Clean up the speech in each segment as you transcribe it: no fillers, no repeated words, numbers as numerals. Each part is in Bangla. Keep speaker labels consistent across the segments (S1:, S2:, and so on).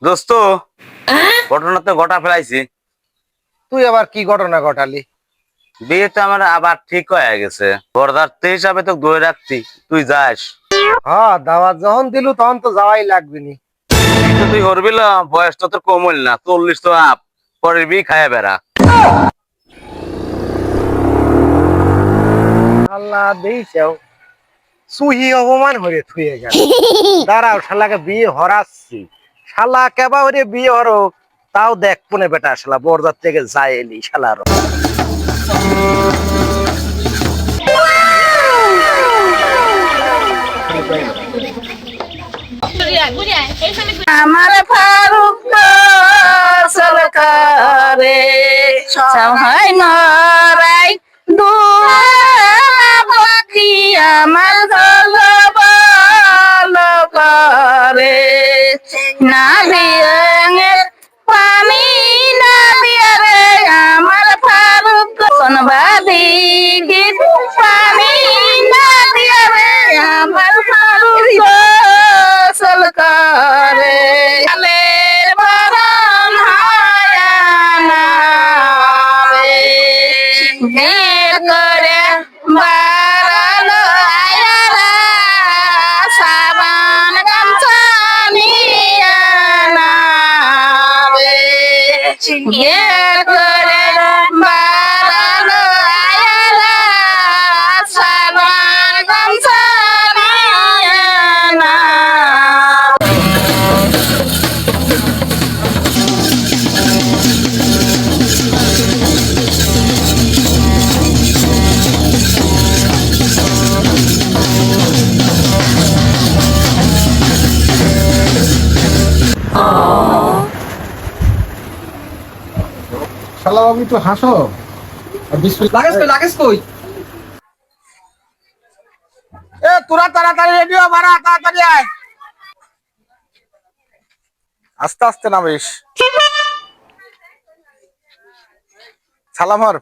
S1: দোস্ত, ঘটনা তো ঘটা ফেলাইছি।
S2: তুই আবার কি ঘটনা ঘটালি?
S1: বিয়ে তো আমার আবার ঠিক হয়ে গেছে। বরদার্থী হিসাবে তো ধরে রাখছি, তুই যাস।
S2: হ্যাঁ, দাওয়াত যখন দিলু তখন তো যাওয়াই লাগবে নি।
S1: কিন্তু তুই করবি না, বয়সটা তো কম হইল না, 40 তো আপ। পরের বিয়ে খায় বেড়া।
S2: আল্লাহ দেইছাও, সুহি অপমান হয়ে থুয়ে গেল। দাঁড়াও, শালাকে বিয়ে হরাচ্ছি। শালা কেবা ওরে বিয়ে হরো, তাও দেখ পুনে বেটা। শালা বরদার থেকে যায় এলি শালার।
S3: আমার ফারুক সরকারে সহায় নরাই দুয়াকি আমার গলবাল করে না দিয়ে পানি না দিয়ে রে আমার ফারুক কোনবাদি গীত পানি না দিয়ে রে আমার ফারুক সরকারে আলের বরণ হায়ানা রে বের করে বারালো আয়ারা সাবান গামছা নিয়ে না রে বের করে বারালো আয়ারা সাবান গামছা নিয়ে না।
S4: শালা বাবু একটু হাসো।
S5: লাগেজ কই?
S2: এ তোরা তাড়াতাড়ি রেডি হ, বাড়া তাড়াতাড়ি আয়। আস্তে আস্তে নামিস। সালাম হর।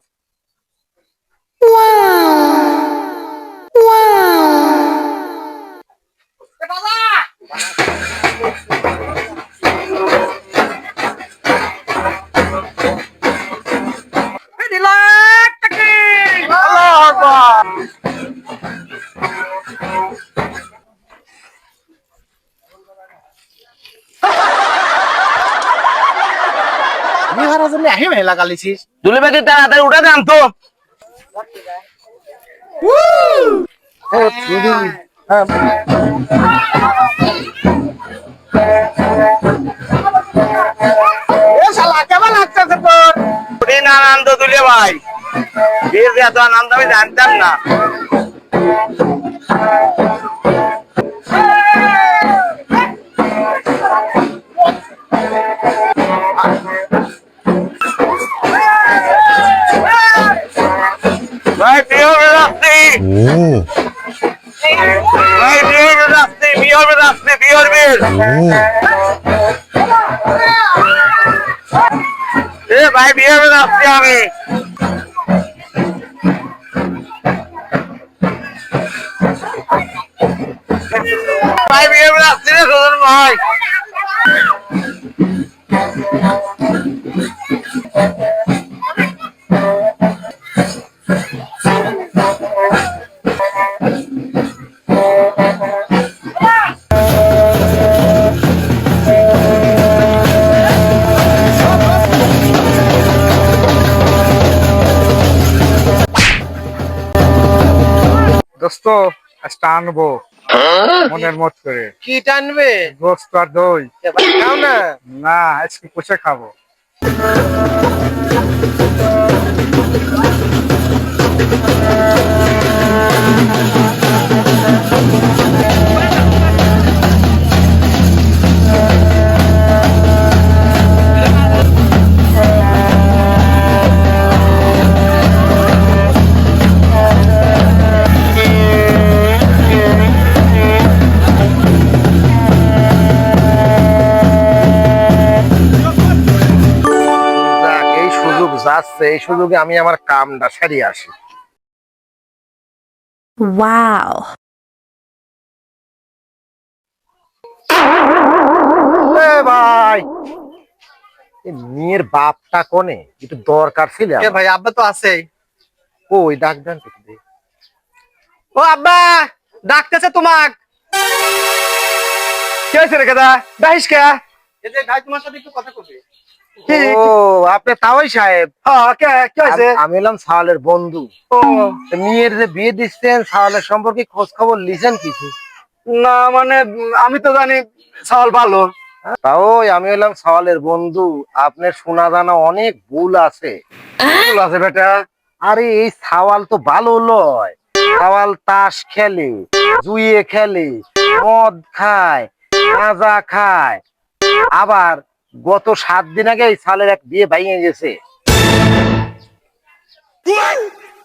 S2: বিহারা জন্য আহি মেলা গালিছিস।
S1: দুলি ভাই তাড়াতাড়ি উঠে দেন তো।
S2: ও তুই হ্যাঁ। এ শালা কেমন লাগতেছে তোর?
S1: কঠিন আনন্দ দুলি ভাই। বিয়ের এত আনন্দ আমি জানতাম না। ভাই বিয়ে হবে রাত্রি। ভাই বিয়ে হবে রাত্রি, বিয়ে হবে রাত্রি, বিয়ে হবে। এ ভাই বিয়ে হবে রাত্রি আমি। ভাই বিয়ে হবে রাত্রি রে সদর ভাই।
S4: দোস্ত আজটা আনবো মনের মত করে।
S2: কি টানবে?
S4: গোস্ত আর দই।
S2: এবার খাও না।
S4: না, আজকে পুষে খাবো।
S2: যাক, এই সুযোগ যাচ্ছে, এই সুযোগে আমি আমার কামটা সারিয়ে আসি।
S3: Wow.
S2: এ ভাই ভাই এই মেয়ের বাপটা কোনে একটু দরকার ছিল
S4: এ ভাই আব্বা তো আছেই।
S2: ওই ডাক দেন তো একটু দে।
S4: ও আব্বা ডাকতেছে তোমাক। কে হয়েছে রে কেদা? ডাইস কে? এই যে ভাই তোমার সাথে একটু কথা কইবে। কি?
S2: ও আপনি তাওই সাহেব?
S4: হ্যাঁ কে কি হয়েছে?
S2: আমি এলাম সাওয়ালের বন্ধু।
S4: ও
S2: তো মেয়ের যে বিয়ে দিচ্ছেন সাওয়ালের সম্পর্কে খোঁজ খবর লিছেন কিছু?
S4: না মানে আমি তো জানি চাল ভালো।
S2: তাও আমি হলাম সাওয়ালের বন্ধু, আপনার শোনা জানা অনেক ভুল আছে।
S4: ভুল আছে বেটা।
S2: আরে এই সাওয়াল তো ভালো লয়, সাওয়াল তাস খেলে, জুয়ে খেলে, মদ খায়, গাঁজা খায়। আবার গত 7 দিন আগে এই সালের এক বিয়ে ভেঙে গেছে।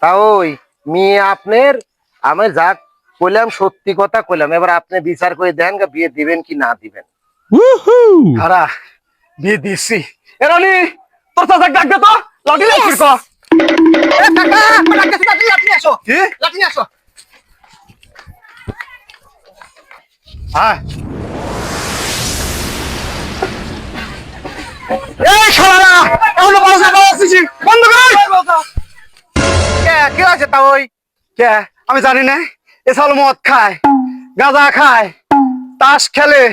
S2: তা ওই মেয়ে আপনার, আমি যা কইলাম সত্যি কথা কইলাম, এবার আপনি বিচার করে দেন গা বিয়ে দিবেন কি না দিবেন।
S4: খারা বিয়ে দিছি। এ রানী তোর চাচাক ডাক দে তো। লাঠি লাগ ফির কো। এ কাকা আমার কাছে লাঠি আসো। কি? লাঠি আসো। হ্যাঁ। এই শালা এমন বাজে বাজছিস বন্ধ কর।
S2: কে আছে তা ওই?
S4: কে আমি জানি না। এ সাল মদ খায়, গাঁজা খায়, তাস খেলে,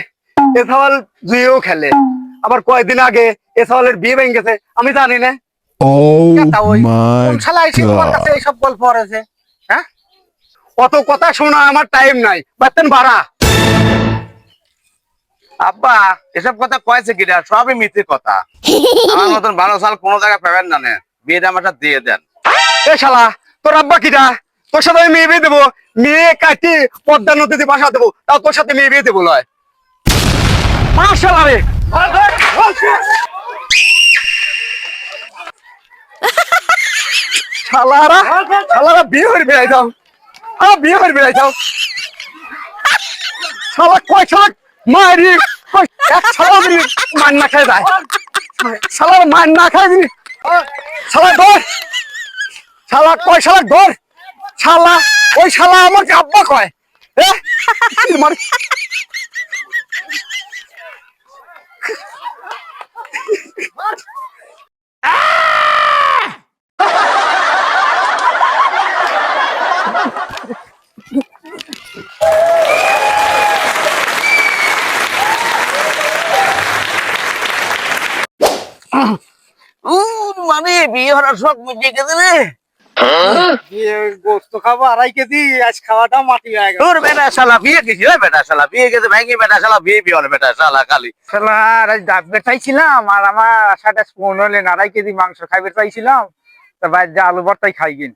S4: এ সাল জুয়েও খেলে। আবার কয়েকদিন আগে এ সালের বিয়ে ভেঙে গেছে আমি জানি না।
S2: তা ওই
S5: my
S2: কোন শালা এসে তোমার কাছে
S5: God.
S2: এইসব গল্প হয়েছে? হ্যাঁ
S4: অত কথা শোনা আমার টাইম নাই। বাতেন ভাড়া।
S1: আব্বা এসব কথা কয়েছে কিনা, সবই মিথ্যে কথা। আমার মতন ভালো সাল কোনো জায়গায় পাবেন না। বিয়েটা আমার সাথে দিয়ে দেন।
S4: এ শালা তোর আব্বা কিটা? তোর সাথে আমি মেয়ে বিয়ে দেবো। মেয়ে কাটি পদ্মা নদীতে বাসা দেবো, তাও তোর সাথে মেয়ে বিয়ে দেবো লয়। শালা রে শালারা বিয়ে হয়ে বেড়াই যাও। বিয়ে হয়ে বেড়াই যাও। শালা কয় শালা মারি এক শালা মান না খাই যায়। শালা মান না খাই দিনি। শালা ধর। শালা কয় শালা ধর। শালা ওই শালা আমাকে আব্বা কয়। মানে
S1: মানে বিয়ে হওয়ার শখ মিটিয়ে গেছে রে।
S4: গোস্ত খাবো 2.5 কেজি, আজ খাওয়াটা মাটি হয়ে গেল।
S1: তোর বেটা শালা বিয়ে গেছি রে, বেটা শালা বিয়ে গেছে ভাঙি, বেটা শালা বিয়ে বিয়ে হলো বেটা শালা খালি।
S4: শালা আজ ডাকবে চাইছিলাম আর আমার আশাটা পূর্ণ হলেন। 2.5 কেজি মাংস খাইবে চাইছিলাম, তা বাইরে আলু ভর্তাই খাই গিন।